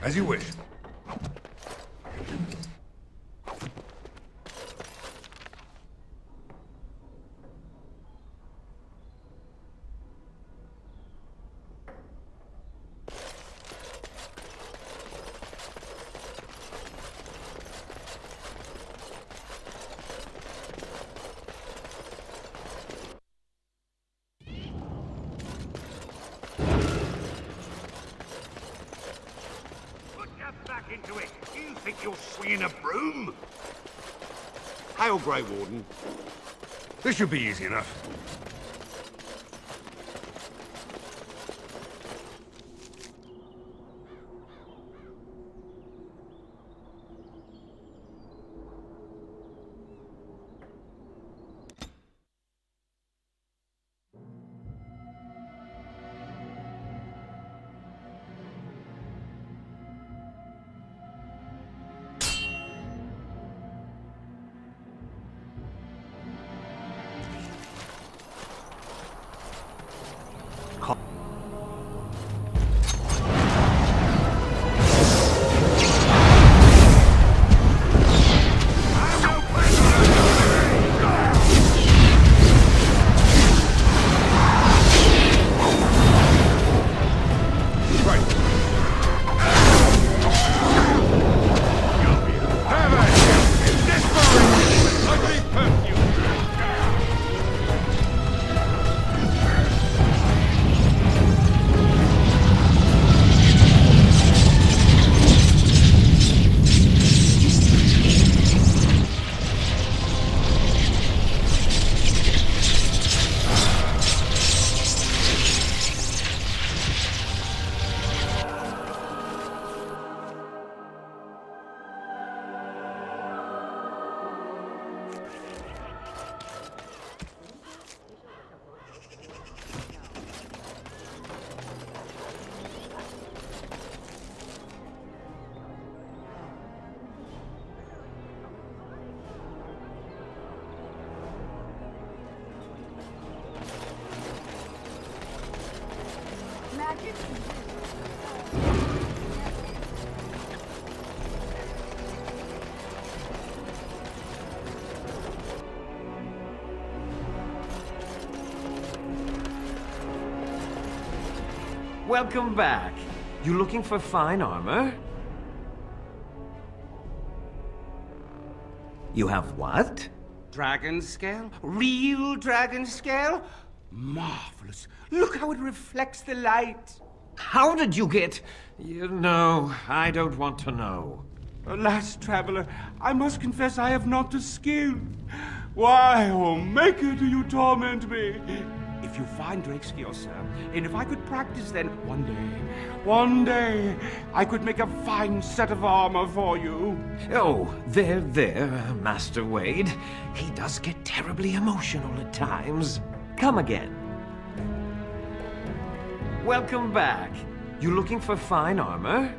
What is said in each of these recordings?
As you wish. Into it. You think you're swinging a broom? Hail, Grey Warden. This should be easy enough. Welcome back. You looking for fine armor? You have what? Dragon scale? Real dragon scale? Marvelous. Look how it reflects the light. How did you get... You know, I don't want to know. Alas, traveler, I must confess I have not the skill. Why, oh maker, do you torment me? If you find Drake's skill, sir, and if I could practice, then one day, I could make a fine set of armor for you. Oh, there, Master Wade. He does get terribly emotional at times. Come again. Welcome back. You looking for fine armor?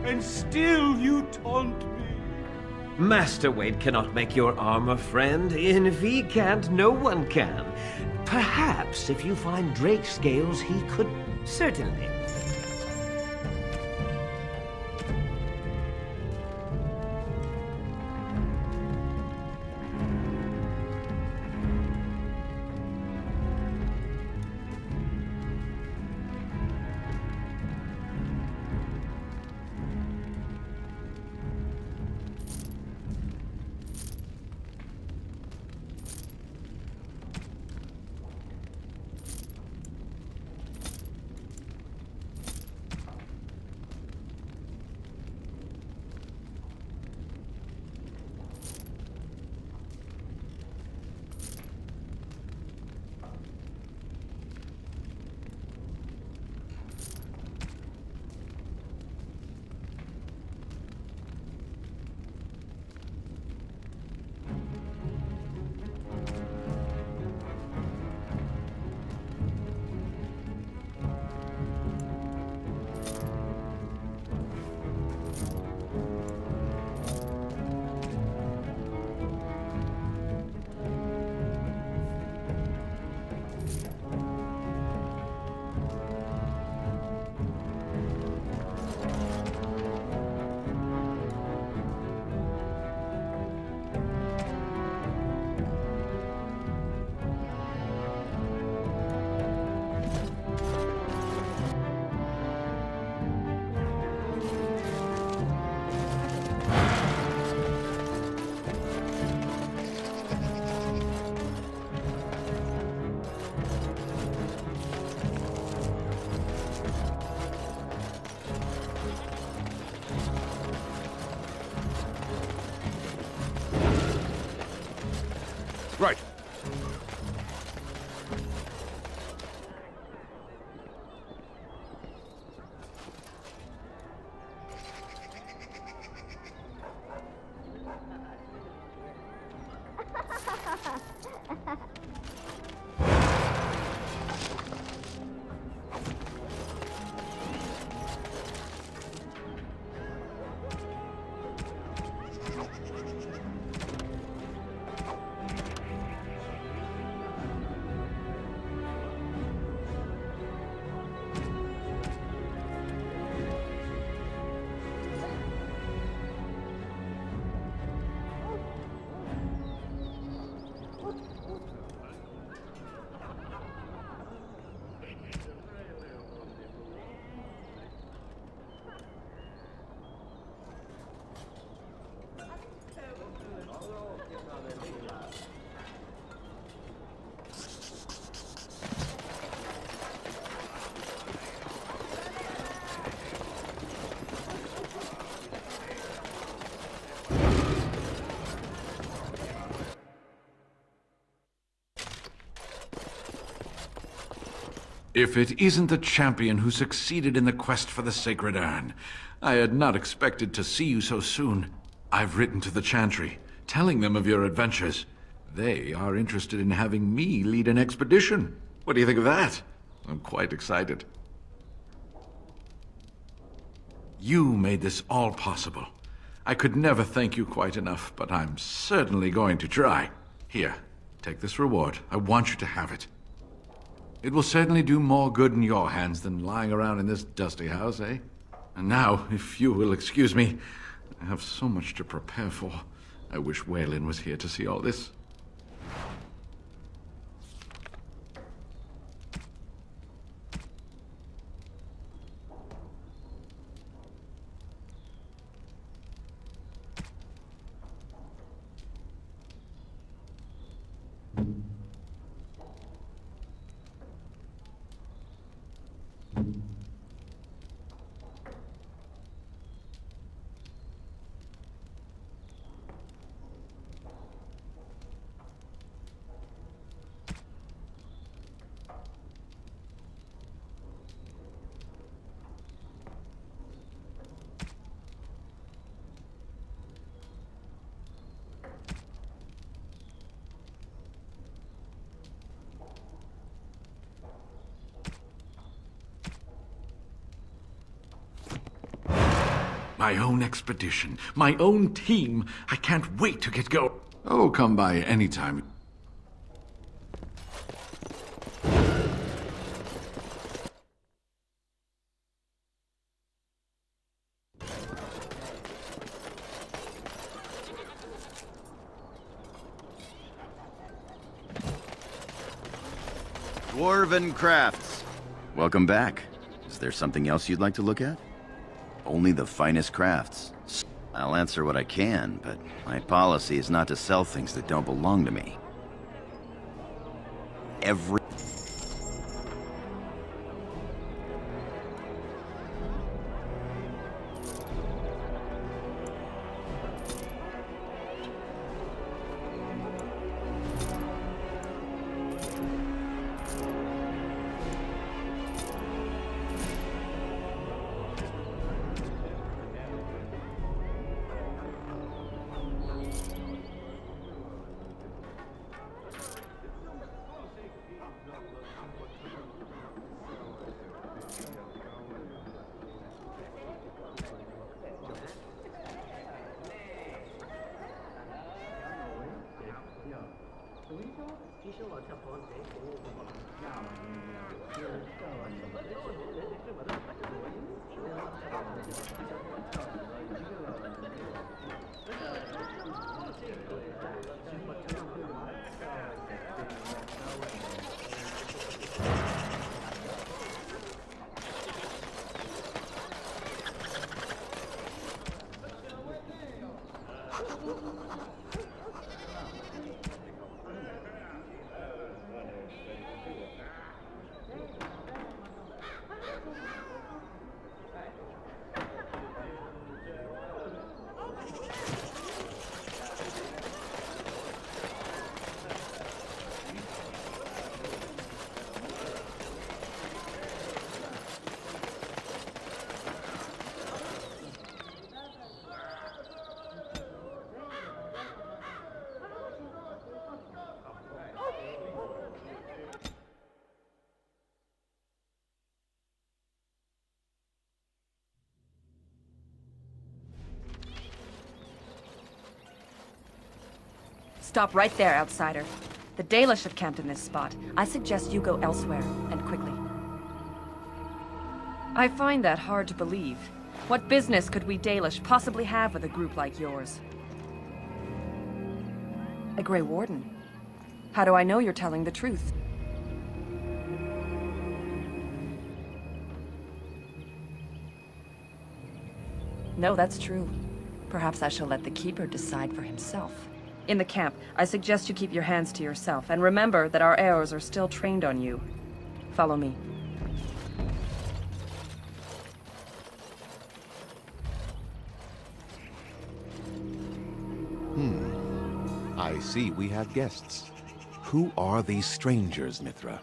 And still you taunt me. Master Wade cannot make your armor, friend, and if he can't, no one can. Perhaps if you find Drake's scales, he could... Certainly. Right. If it isn't the champion who succeeded in the quest for the Sacred Urn, I had not expected to see you so soon. I've written to the Chantry, telling them of your adventures. They are interested in having me lead an expedition. What do you think of that? I'm quite excited. You made this all possible. I could never thank you quite enough, but I'm certainly going to try. Here, take this reward. I want you to have it. It will certainly do more good in your hands than lying around in this dusty house, eh? And now, if you will excuse me, I have so much to prepare for. I wish Waylon was here to see all this. My own expedition, my own team. I can't wait to get going. Oh, come by anytime. Dwarven Crafts. Welcome back. Is there something else you'd like to look at? Only the finest crafts. I'll answer what I can, but my policy is not to sell things that don't belong to me. Stop right there, outsider. The Dalish have camped in this spot. I suggest you go elsewhere, and quickly. I find that hard to believe. What business could we Dalish possibly have with a group like yours? A Grey Warden? How do I know you're telling the truth? No, that's true. Perhaps I shall let the Keeper decide for himself. In the camp, I suggest you keep your hands to yourself, and remember that our arrows are still trained on you. Follow me. I see we have guests. Who are these strangers, Mithra?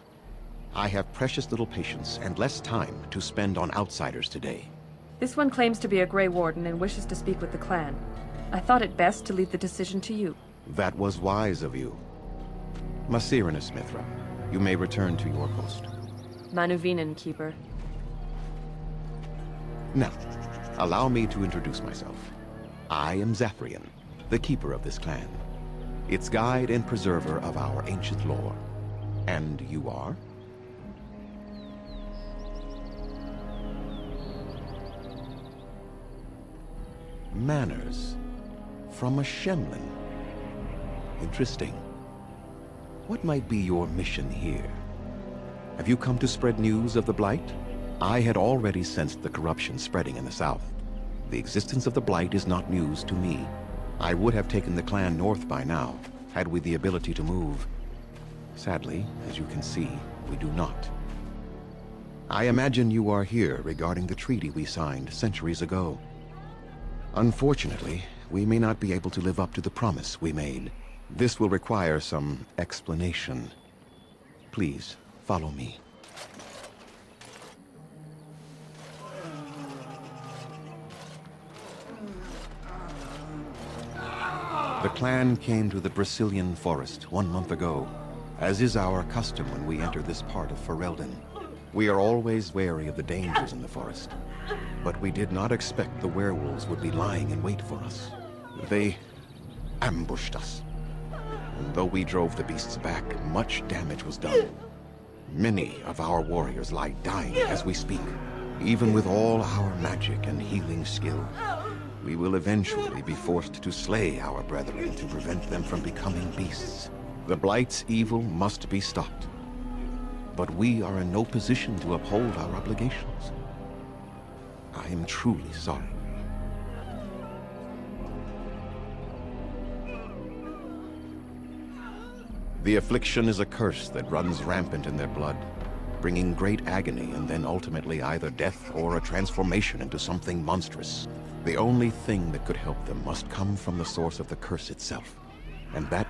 I have precious little patience and less time to spend on outsiders today. This one claims to be a Grey Warden and wishes to speak with the clan. I thought it best to leave the decision to you. That was wise of you. Masirinus, Mithra, you may return to your post. Manuvinen, Keeper. Now, allow me to introduce myself. I am Zafrian, the keeper of this clan, its guide and preserver of our ancient lore. And you are? Manners. From a Shemlin. Interesting. What might be your mission here? Have you come to spread news of the Blight? I had already sensed the corruption spreading in the south. The existence of the Blight is not news to me. I would have taken the clan north by now, had we the ability to move. Sadly, as you can see, we do not. I imagine you are here regarding the treaty we signed centuries ago. Unfortunately, we may not be able to live up to the promise we made. This will require some explanation. Please, follow me. The clan came to the Brecilian Forest 1 month ago, as is our custom when we enter this part of Ferelden. We are always wary of the dangers in the forest, but we did not expect the werewolves would be lying in wait for us. They ambushed us. And though we drove the beasts back, much damage was done. Many of our warriors lie dying as we speak. Even with all our magic and healing skill, we will eventually be forced to slay our brethren to prevent them from becoming beasts. The Blight's evil must be stopped. But we are in no position to uphold our obligations. I am truly sorry. The affliction is a curse that runs rampant in their blood, bringing great agony and then ultimately either death or a transformation into something monstrous. The only thing that could help them must come from the source of the curse itself. And that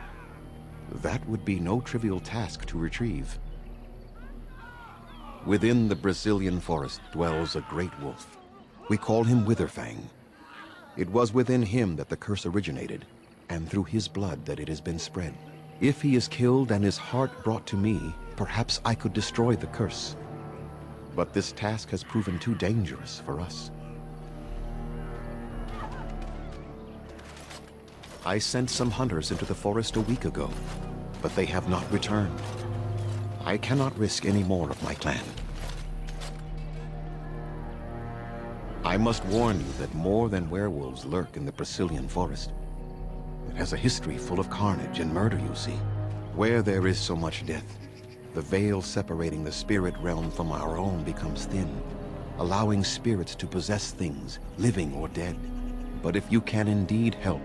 would be no trivial task to retrieve. Within the Brecilian Forest dwells a great wolf. We call him Witherfang. It was within him that the curse originated, and through his blood that it has been spread. If he is killed and his heart brought to me, perhaps I could destroy the curse. But this task has proven too dangerous for us. I sent some hunters into the forest a week ago, but they have not returned. I cannot risk any more of my clan. I must warn you that more than werewolves lurk in the Brecilian Forest. It has a history full of carnage and murder, you see. Where there is so much death, the veil separating the spirit realm from our own becomes thin, allowing spirits to possess things, living or dead. But if you can indeed help,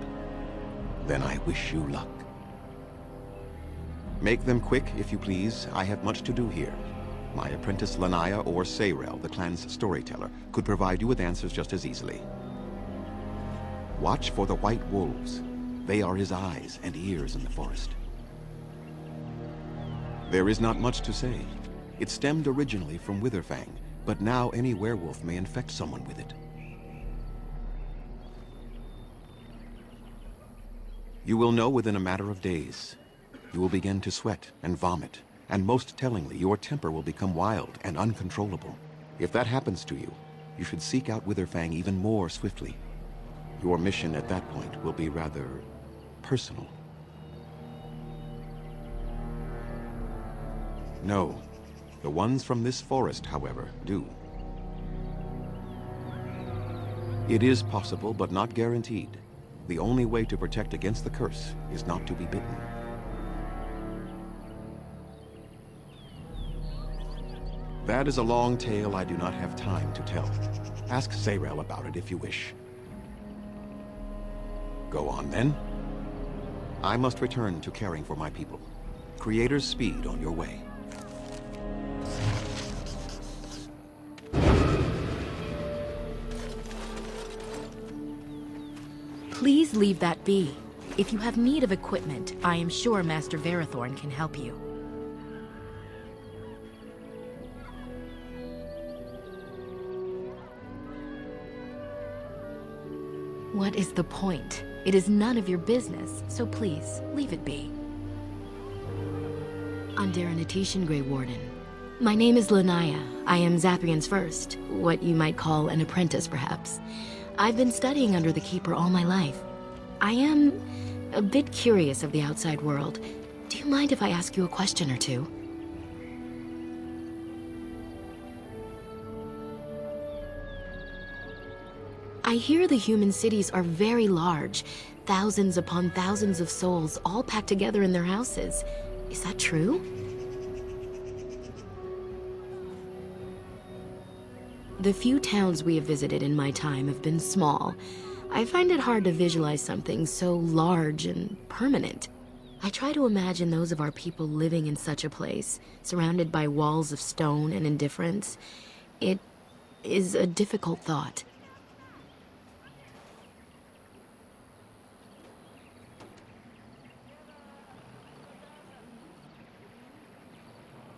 then I wish you luck. Make them quick, if you please. I have much to do here. My apprentice Lanaya or Sayrel, the clan's storyteller, could provide you with answers just as easily. Watch for the white wolves. They are his eyes and ears in the forest. There is not much to say. It stemmed originally from Witherfang, but now any werewolf may infect someone with it. You will know within a matter of days. You will begin to sweat and vomit, and most tellingly, your temper will become wild and uncontrollable. If that happens to you, you should seek out Witherfang even more swiftly. Your mission at that point will be rather personal. No. The ones from this forest, however, do. It is possible, but not guaranteed. The only way to protect against the curse is not to be bitten. That is a long tale I do not have time to tell. Ask Sayrel about it if you wish. Go on, then. I must return to caring for my people. Creator's speed on your way. Please leave that be. If you have need of equipment, I am sure Master Varathorn can help you. What is the point? It is none of your business, so please, leave it be. Underanitation, Grey Warden. My name is Lanaya. I am Zapian's first, what you might call an apprentice, perhaps. I've been studying under the Keeper all my life. I am a bit curious of the outside world. Do you mind if I ask you a question or two? I hear the human cities are very large, thousands upon thousands of souls all packed together in their houses. Is that true? The few towns we have visited in my time have been small. I find it hard to visualize something so large and permanent. I try to imagine those of our people living in such a place, surrounded by walls of stone and indifference. It is a difficult thought.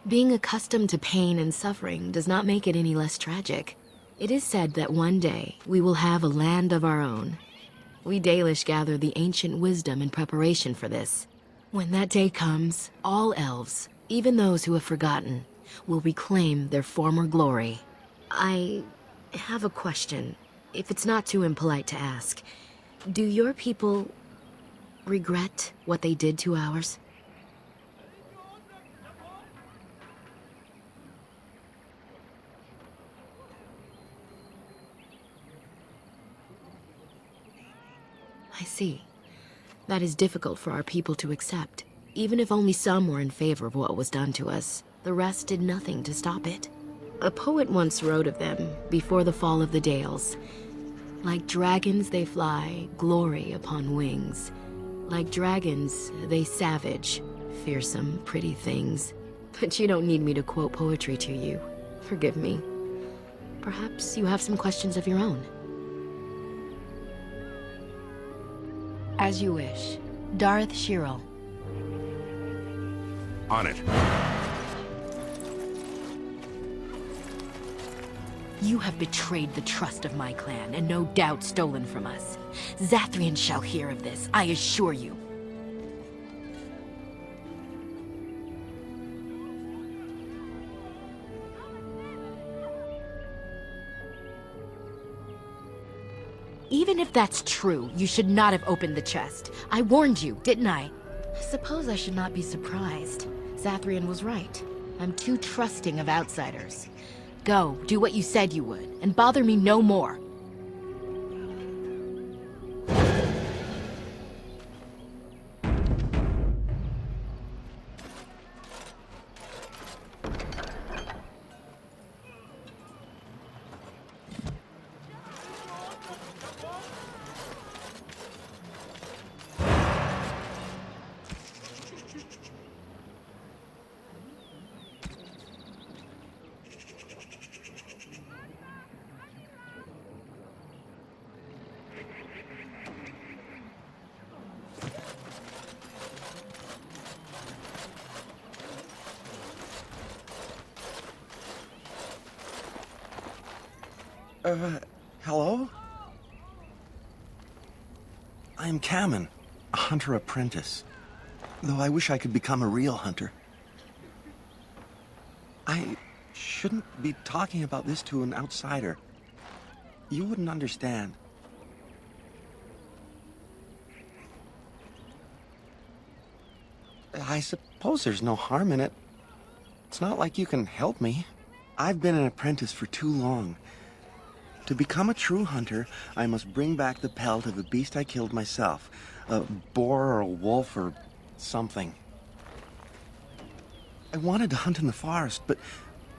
Being accustomed to pain and suffering does not make it any less tragic. It is said that one day we will have a land of our own. We Dalish gather the ancient wisdom in preparation for this. When that day comes, all elves, even those who have forgotten, will reclaim their former glory. I have a question, if it's not too impolite to ask. Do your people regret what they did to ours? I see. That is difficult for our people to accept. Even if only some were in favor of what was done to us, the rest did nothing to stop it. A poet once wrote of them, before the fall of the Dales. Like dragons they fly, glory upon wings. Like dragons, they savage, fearsome, pretty things. But you don't need me to quote poetry to you. Forgive me. Perhaps you have some questions of your own. As you wish. Darth Shirel. On it. You have betrayed the trust of my clan, and no doubt stolen from us. Zathrian shall hear of this, I assure you. Even if that's true, you should not have opened the chest. I warned you, didn't I? I suppose I should not be surprised. Zathrian was right. I'm too trusting of outsiders. Go, do what you said you would, and bother me no more. Hello? I am Kamen, a hunter apprentice. Though I wish I could become a real hunter. I shouldn't be talking about this to an outsider. You wouldn't understand. I suppose there's no harm in it. It's not like you can help me. I've been an apprentice for too long. To become a true hunter, I must bring back the pelt of a beast I killed myself. A boar or a wolf or something. I wanted to hunt in the forest, but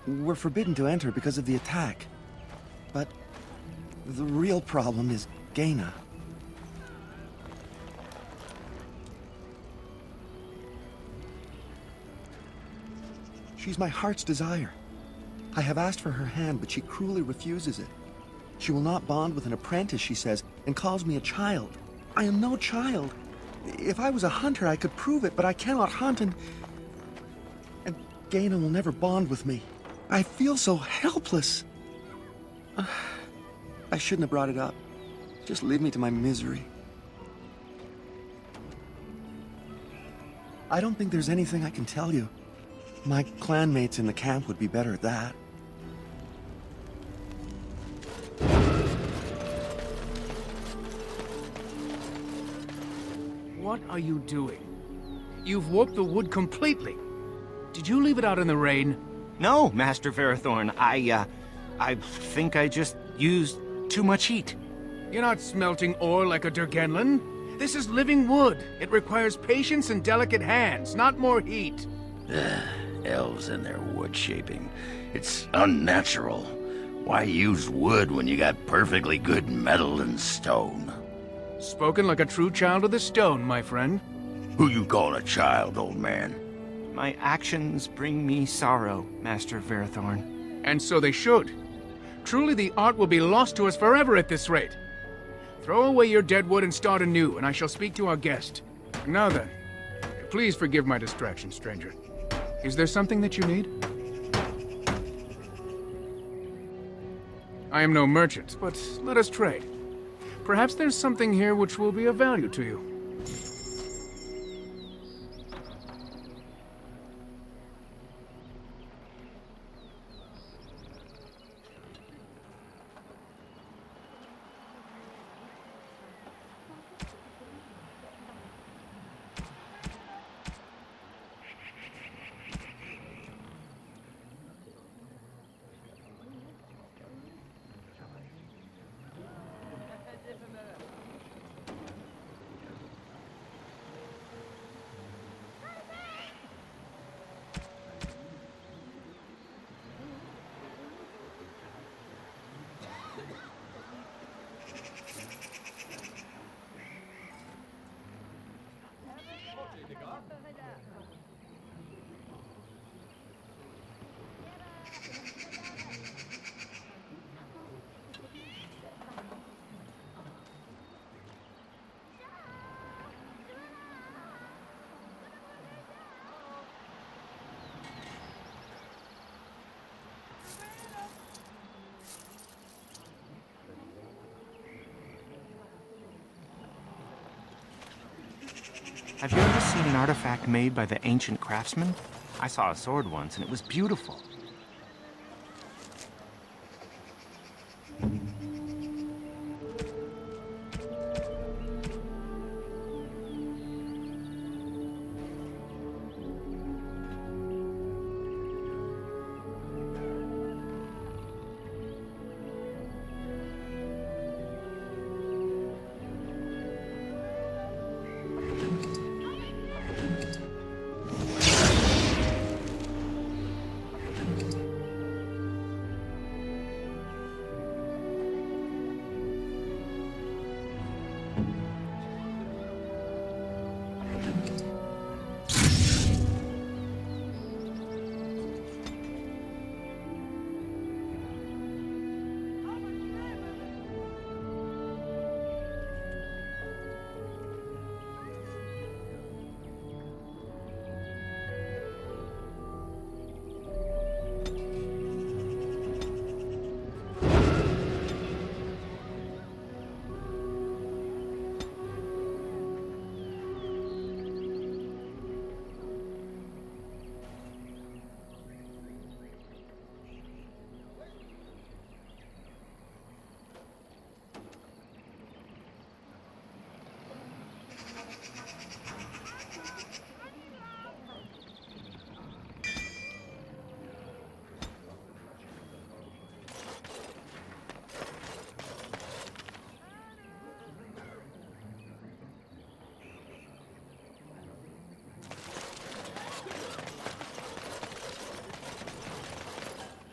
we're forbidden to enter because of the attack. But the real problem is Gaina. She's my heart's desire. I have asked for her hand, but she cruelly refuses it. She will not bond with an apprentice, she says, and calls me a child. I am no child. If I was a hunter, I could prove it, but I cannot hunt, and Gaina will never bond with me. I feel so helpless. I shouldn't have brought it up. Just leave me to my misery. I don't think there's anything I can tell you. My clanmates in the camp would be better at that. What are you doing? You've warped the wood completely. Did you leave it out in the rain? No, Master Ferrothorn. I think I just used too much heat. You're not smelting ore like a Durgenlin. This is living wood. It requires patience and delicate hands, not more heat. Elves and their wood shaping. It's unnatural. Why use wood when you got perfectly good metal and stone? Spoken like a true child of the stone, my friend. Who you call a child, old man? My actions bring me sorrow, Master Verithorn. And so they should. Truly the art will be lost to us forever at this rate. Throw away your dead wood and start anew, and I shall speak to our guest. Now then, please forgive my distraction, stranger. Is there something that you need? I am no merchant, but let us trade. Perhaps there's something here which will be of value to you. Have you ever seen an artifact made by the ancient craftsman? I saw a sword once, and it was beautiful.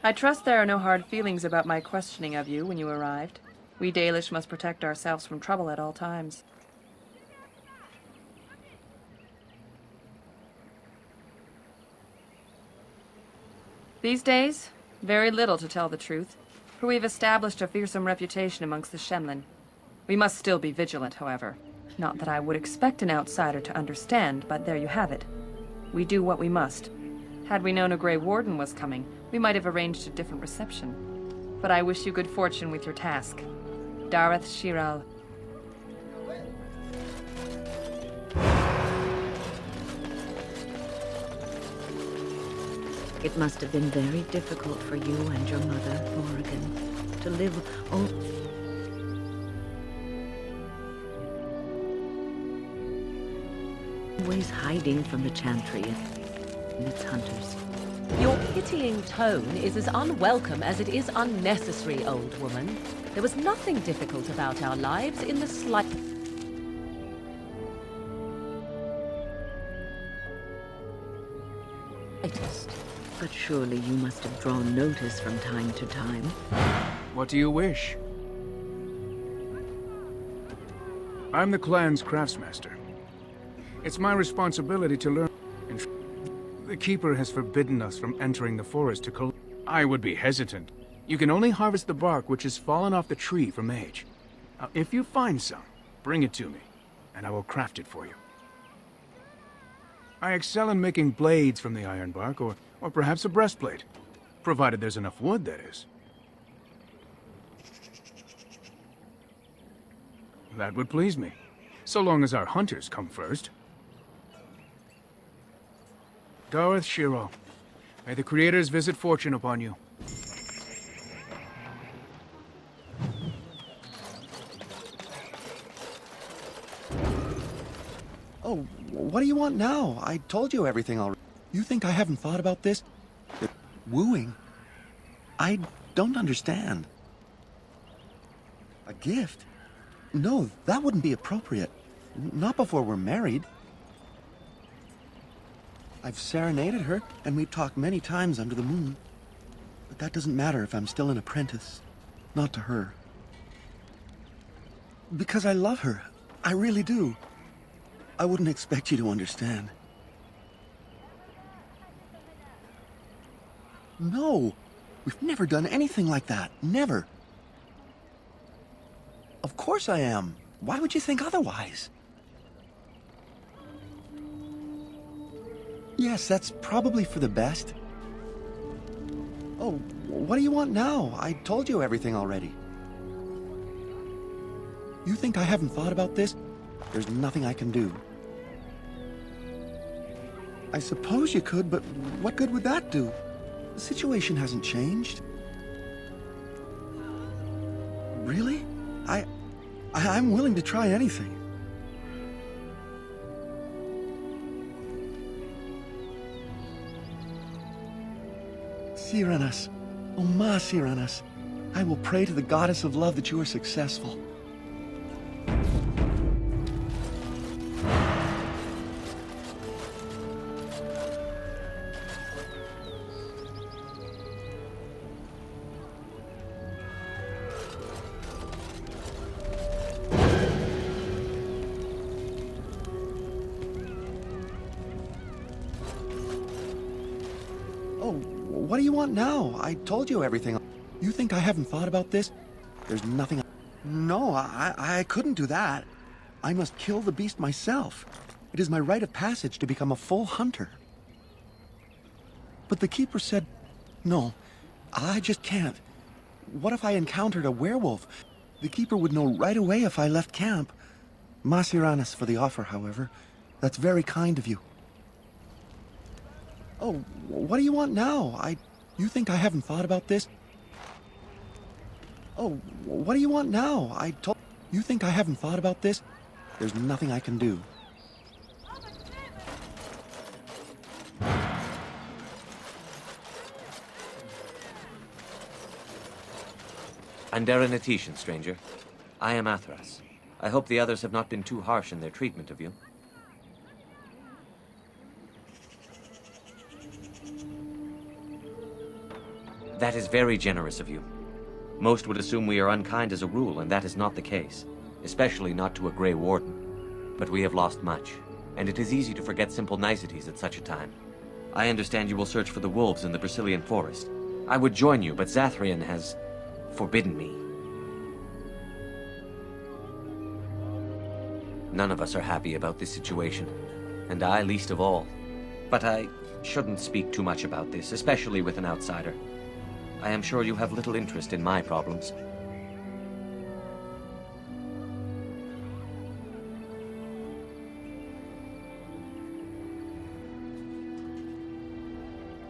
I trust there are no hard feelings about my questioning of you when you arrived. We Dalish must protect ourselves from trouble at all times. These days, very little to tell the truth, for we've established a fearsome reputation amongst the Shemlin. We must still be vigilant, however. Not that I would expect an outsider to understand, but there you have it. We do what we must. Had we known a Grey Warden was coming, we might have arranged a different reception. But I wish you good fortune with your task. Dareth Shiral. It must have been very difficult for you and your mother, Morrigan, to live always hiding from the Chantry and its hunters. Your pitying tone is as unwelcome as it is unnecessary, old woman. There was nothing difficult about our lives in the slightest. But surely you must have drawn notice from time to time. What do you wish? I'm the clan's craftsmaster. It's my responsibility to learn. The Keeper has forbidden us from entering the forest to collect. I would be hesitant. You can only harvest the bark which has fallen off the tree from age. Now, if you find some, bring it to me, and I will craft it for you. I excel in making blades from the iron bark, or perhaps a breastplate. Provided there's enough wood, that is. That would please me, so long as our hunters come first. Darth Shiro, may the Creators visit fortune upon you. Oh, what do you want now? I told you everything already. You think I haven't thought about this? Wooing? I don't understand. A gift? No, that wouldn't be appropriate. Not before we're married. I've serenaded her, and we've talked many times under the moon. But that doesn't matter if I'm still an apprentice. Not to her. Because I love her. I really do. I wouldn't expect you to understand. No! We've never done anything like that. Never. Of course I am. Why would you think otherwise? Yes, that's probably for the best. Oh, what do you want now? I told you everything already. You think I haven't thought about this? There's nothing I can do. I suppose you could, but what good would that do? The situation hasn't changed. Really? I'm willing to try anything. Cyranas, oh ma Cyranas, I will pray to the goddess of love that you are successful. What do you want now? I told you everything. You think I haven't thought about this? There's nothing... No, I couldn't do that. I must kill the beast myself. It is my rite of passage to become a full hunter. But the Keeper said... No, I just can't. What if I encountered a werewolf? The Keeper would know right away if I left camp. Masiranis for the offer, however. That's very kind of you. Oh, what do you want now? You think I haven't thought about this? Oh, what do you want now? You think I haven't thought about this? There's nothing I can do. Andera Natishan, stranger. I am Athras. I hope the others have not been too harsh in their treatment of you. That is very generous of you. Most would assume we are unkind as a rule, and that is not the case. Especially not to a Grey Warden. But we have lost much, and it is easy to forget simple niceties at such a time. I understand you will search for the wolves in the Brecilian Forest. I would join you, but Zathrian has forbidden me. None of us are happy about this situation, and I least of all. But I shouldn't speak too much about this, especially with an outsider. I am sure you have little interest in my problems.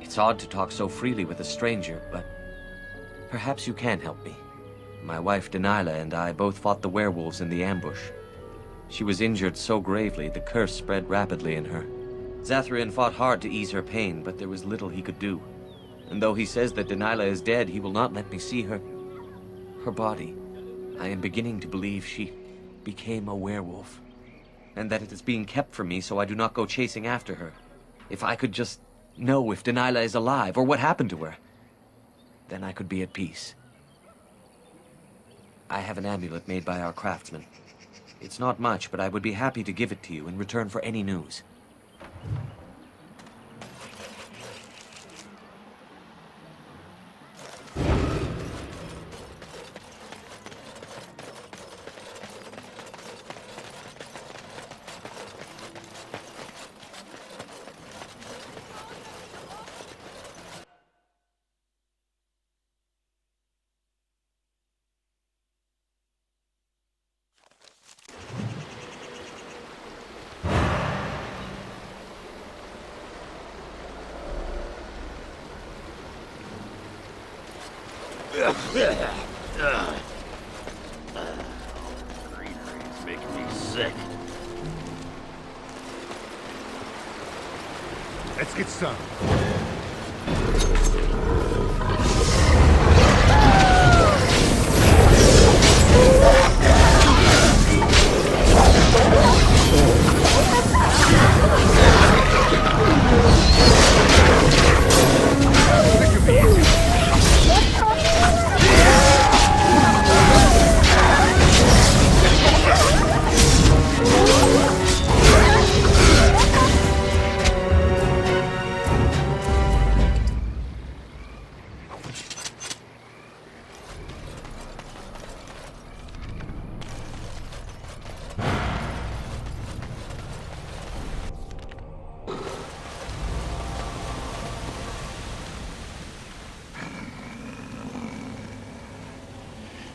It's odd to talk so freely with a stranger, but perhaps you can help me. My wife Denilah and I both fought the werewolves in the ambush. She was injured so gravely, the curse spread rapidly in her. Zathrian fought hard to ease her pain, but there was little he could do. And though he says that Delilah is dead, he will not let me see her body. I am beginning to believe she became a werewolf, and that it is being kept from me so I do not go chasing after her. If I could just know if Delilah is alive, or what happened to her, then I could be at peace. I have an amulet made by our craftsman. It's not much, but I would be happy to give it to you in return for any news. Greenery's making me sick. Let's get some.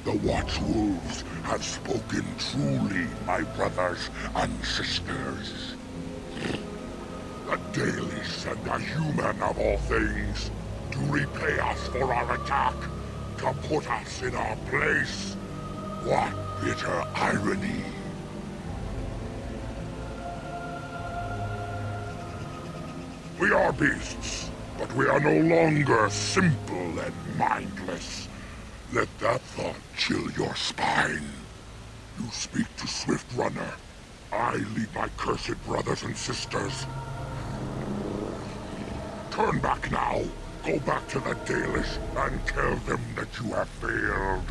The Watchwolves have spoken truly, my brothers and sisters. A dalish and a human of all things, to repay us for our attack, to put us in our place. What bitter irony. We are beasts, but we are no longer simple and mindless. Let that thought chill your spine. You speak to Swift Runner. I lead my cursed brothers and sisters. Turn back now. Go back to the Dalish and tell them that you have failed.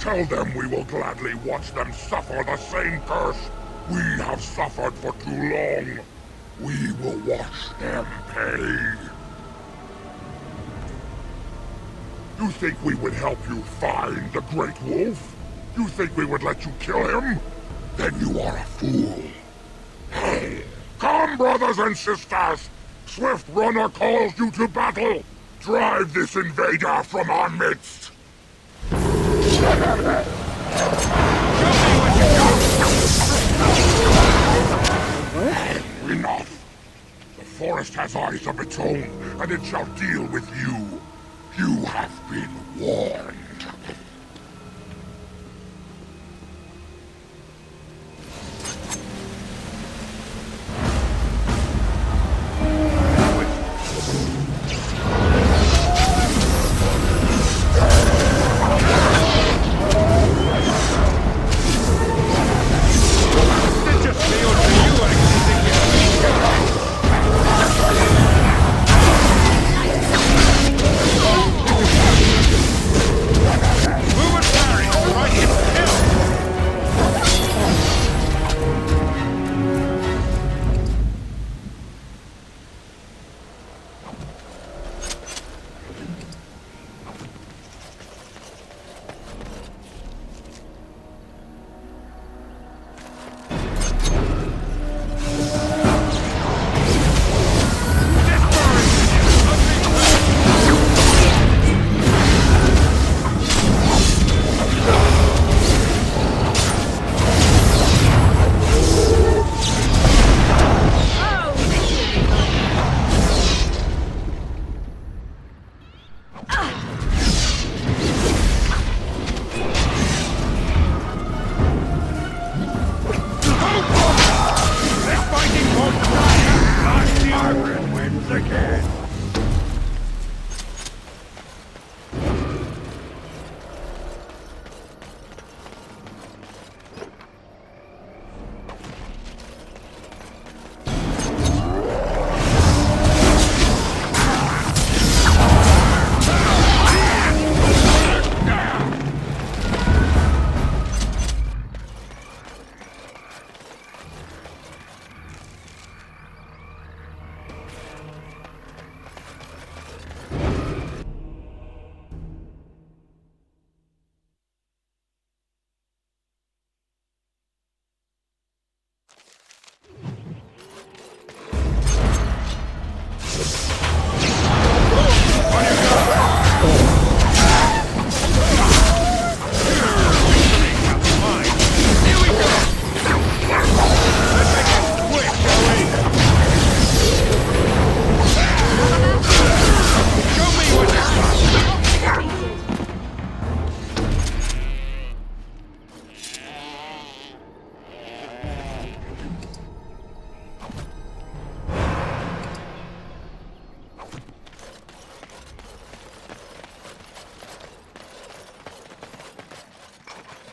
Tell them we will gladly watch them suffer the same curse we have suffered for too long. We will watch them pay. You think we would help you find the Great Wolf? You think we would let you kill him? Then you are a fool. Hey, come, brothers and sisters! Swift Runner calls you to battle! Drive this invader from our midst! Enough! The forest has eyes of its own, and it shall deal with you. You have been warned.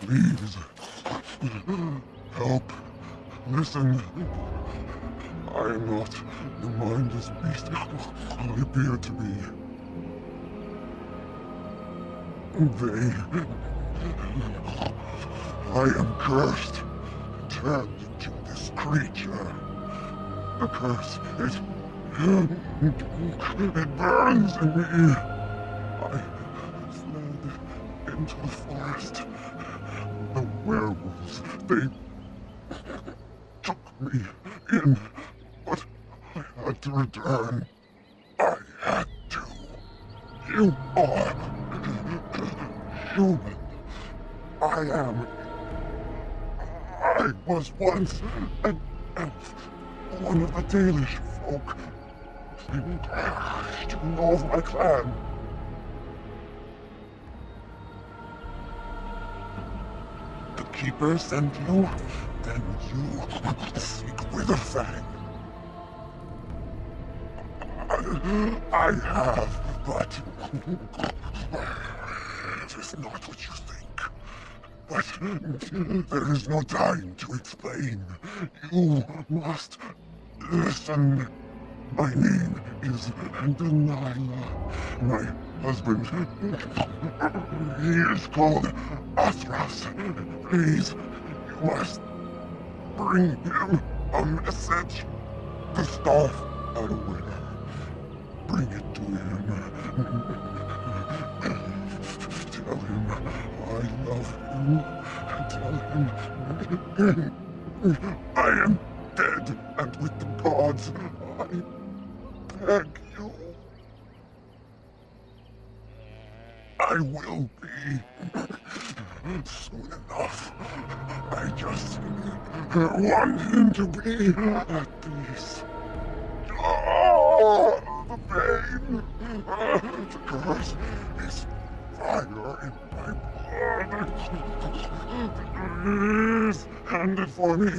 Please. Help. Listen. I am not the mindless beast I appear to be. I am cursed, turned into this creature. The curse, it burns in me. I fled into the forest. The werewolves, they took me in, but I had to return. I had to. You are human. I was once an elf, one of the dalish folk. You know of my clan. The Keeper sent you? Then you seek Witherfang. I have, but it is not what you think. But there is no time to explain. You must listen. My name is Delilah. My husband, he is called Athras. Please, you must bring him a message. The staff at a winner. Bring it to him. Tell him I love him. Tell him I am dead and with the gods. I beg you. I will be soon enough. I just want him to be at peace. Oh, the pain. The curse is fire in my blood. Please, hand it for me.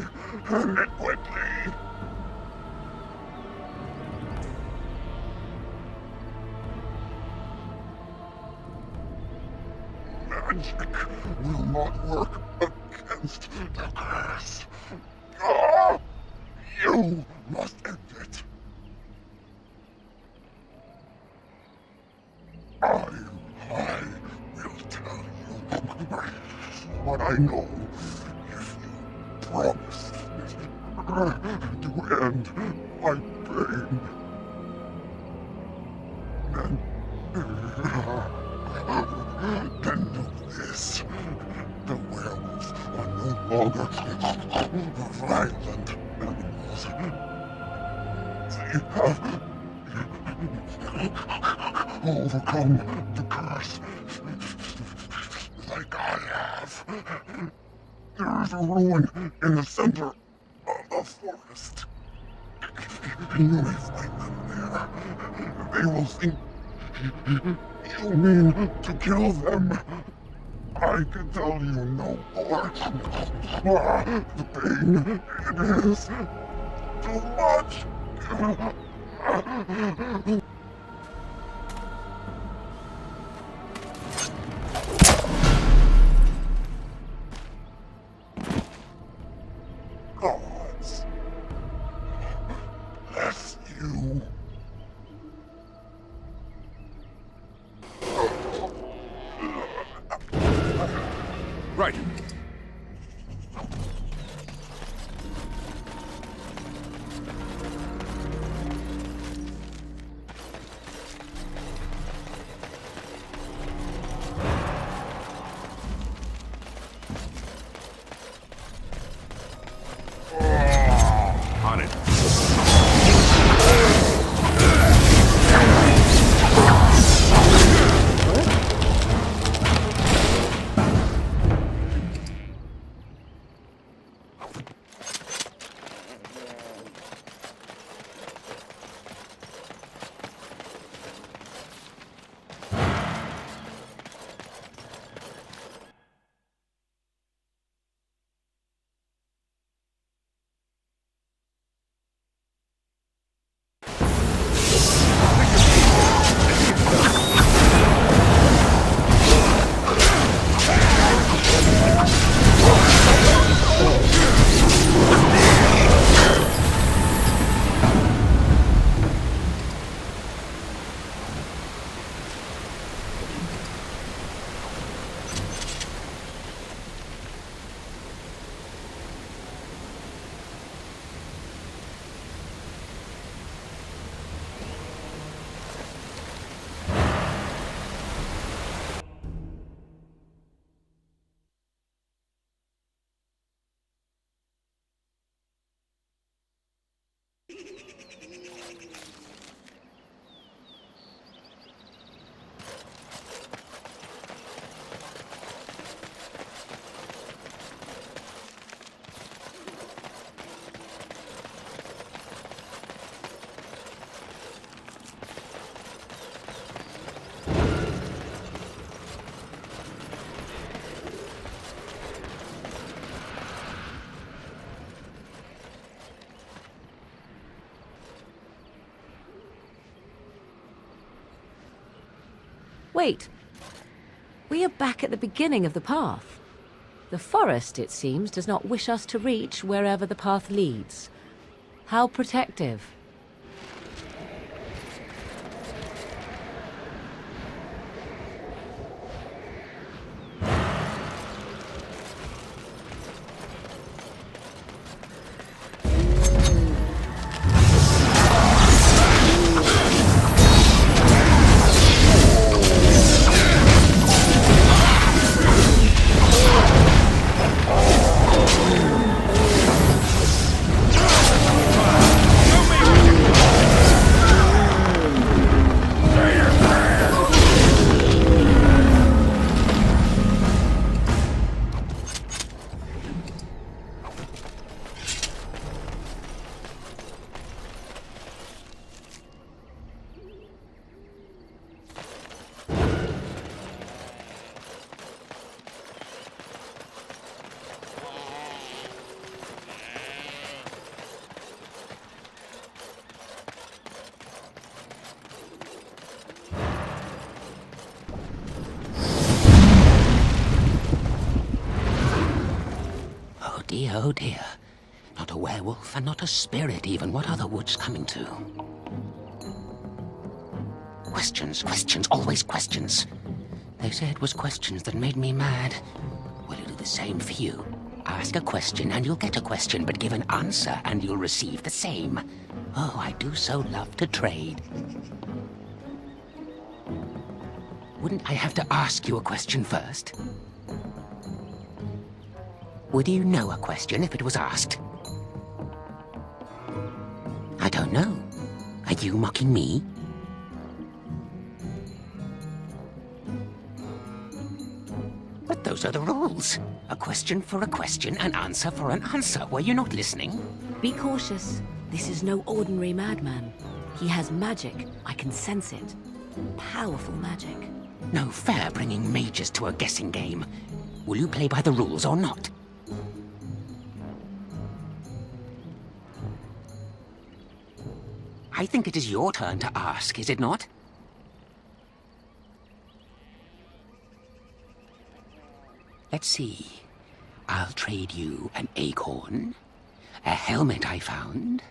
Hand it quickly. Magic will not work against the curse. Ah, you must end it. I will tell you what I know if you promise to end my pain. Then know this. The werewolves are no longer violent animals. They have overcome the curse like I have. There is a ruin in the center of the forest. You may find them there. They will think you mean to kill them. I can tell you no more. The pain, it is too much. Gods, bless you. Right. On it. Wait. We are back at the beginning of the path. The forest, it seems, does not wish us to reach wherever the path leads. How protective. Oh dear. Not a werewolf, and not a spirit even. What are the woods coming to? Questions, questions, always questions. They say it was questions that made me mad. Will it do the same for you? Ask a question and you'll get a question, but give an answer and you'll receive the same. Oh, I do so love to trade. Wouldn't I have to ask you a question first? Would you know a question if it was asked? I don't know. Are you mocking me? But those are the rules. A question for a question, an answer for an answer. Were you not listening? Be cautious. This is no ordinary madman. He has magic. I can sense it. Powerful magic. No fair bringing mages to a guessing game. Will you play by the rules or not? I think it is your turn to ask, is it not? Let's see. I'll trade you an acorn, a helmet I found,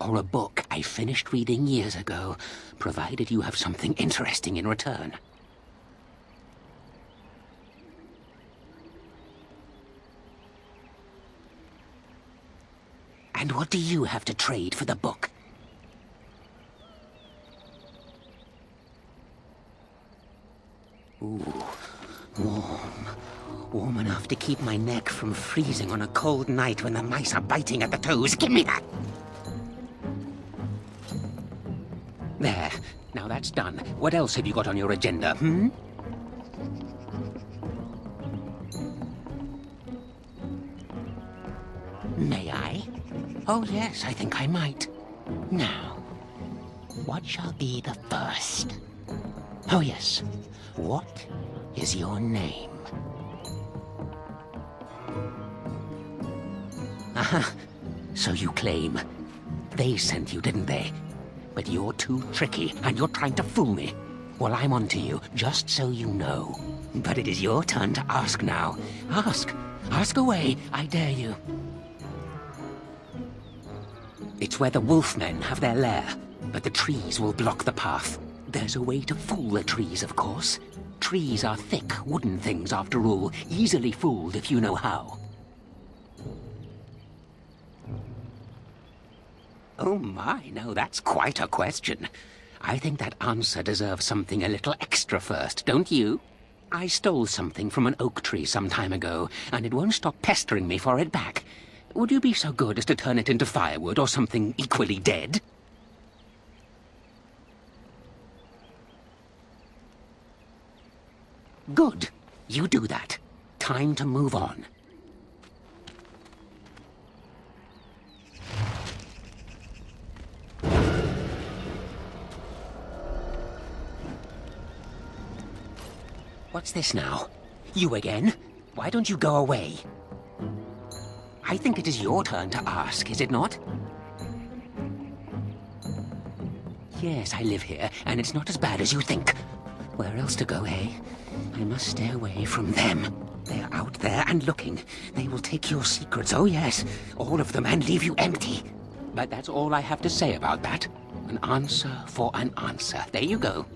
or a book I finished reading years ago, provided you have something interesting in return. And what do you have to trade for the book? Ooh, warm. Warm enough to keep my neck from freezing on a cold night when the mice are biting at the toes. Give me that! There. Now that's done. What else have you got on your agenda, hmm? May I? Oh yes, I think I might. Now, what shall be the first? Oh yes. What is your name? Aha. So you claim. They sent you, didn't they? But you're too tricky, and you're trying to fool me. Well, I'm on to you, just so you know. But it is your turn to ask now. Ask. Ask away, I dare you. It's where the wolfmen have their lair, but the trees will block the path. There's a way to fool the trees, of course. Trees are thick, wooden things, after all. Easily fooled if you know how. Oh my, no, that's quite a question. I think that answer deserves something a little extra first, don't you? I stole something from an oak tree some time ago, and it won't stop pestering me for it back. Would you be so good as to turn it into firewood or something equally dead? Good. You do that. Time to move on. What's this now? You again? Why don't you go away? I think it is your turn to ask, is it not? Yes, I live here, and it's not as bad as you think. Where else to go, eh? I must stay away from them. They're out there and looking. They will take your secrets, oh yes, all of them, and leave you empty. But that's all I have to say about that. An answer for an answer. There you go.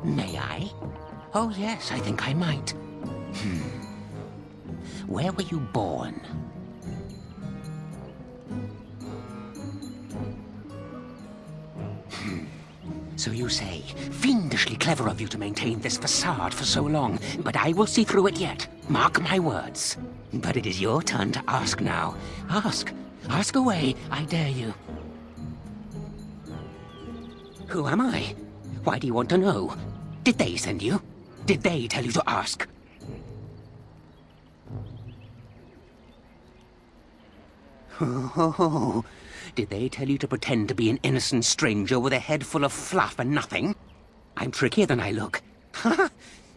May I? Oh yes, I think I might. Where were you born? So you say, fiendishly clever of you to maintain this facade for so long, but I will see through it yet. Mark my words. But it is your turn to ask now. Ask. Ask away, I dare you. Who am I? Why do you want to know? Did they send you? Did they tell you to ask? Oh, did they tell you to pretend to be an innocent stranger with a head full of fluff and nothing? I'm trickier than I look. Ha!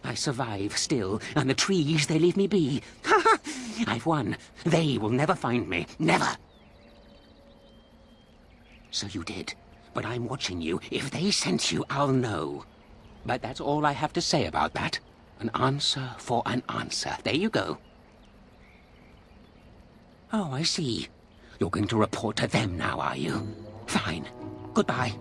I survive still, and the trees, they leave me be. Ha! I've won. They will never find me. Never. So you did. But I'm watching you. If they sent you, I'll know. But that's all I have to say about that. An answer for an answer. There you go. Oh, I see. You're going to report to them now, are you? Fine. Goodbye.